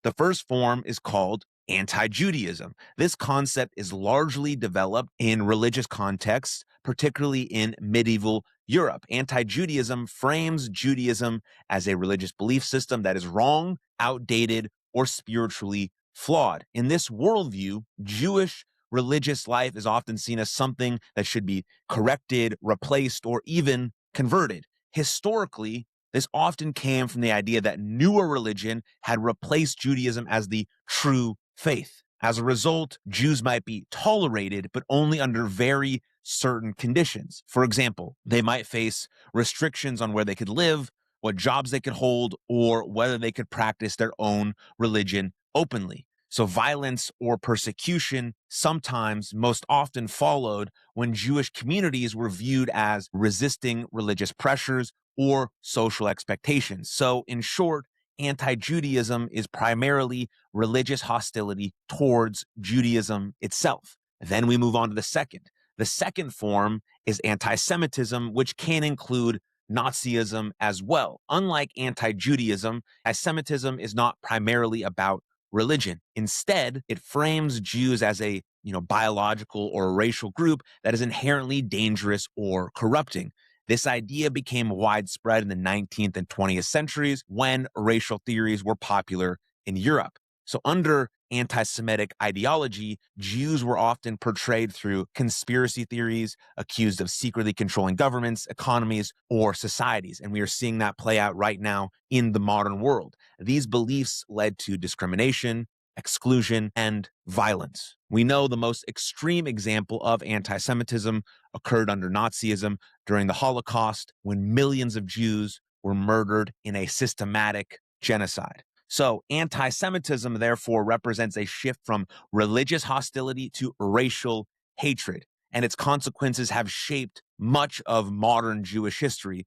The first form is called anti-Judaism. This concept is largely developed in religious contexts, particularly in medieval Europe. Anti-Judaism frames Judaism as a religious belief system that is wrong, outdated, or spiritually flawed. In this worldview, Jewish religious life is often seen as something that should be corrected, replaced, or even converted. Historically, this often came from the idea that newer religion had replaced Judaism as the true faith. As a result, Jews might be tolerated, but only under very certain conditions. For example, they might face restrictions on where they could live, what jobs they could hold, or whether they could practice their own religion openly. So violence or persecution sometimes, most often followed when Jewish communities were viewed as resisting religious pressures or social expectations. So in short, anti-Judaism is primarily religious hostility towards Judaism itself. Then we move on to the second. The second form is anti-Semitism, which can include Nazism as well. Unlike anti-Judaism, anti-Semitism is not primarily about religion. Instead, it frames Jews as a biological or racial group that is inherently dangerous or corrupting. This idea became widespread in the 19th and 20th centuries when racial theories were popular in Europe. So under anti-Semitic ideology, Jews were often portrayed through conspiracy theories, accused of secretly controlling governments, economies, or societies. And we are seeing that play out right now in the modern world. These beliefs led to discrimination, exclusion, and violence. We know the most extreme example of anti-Semitism occurred under Nazism during the Holocaust, when millions of Jews were murdered in a systematic genocide. So anti-Semitism, therefore, represents a shift from religious hostility to racial hatred, and its consequences have shaped much of modern Jewish history,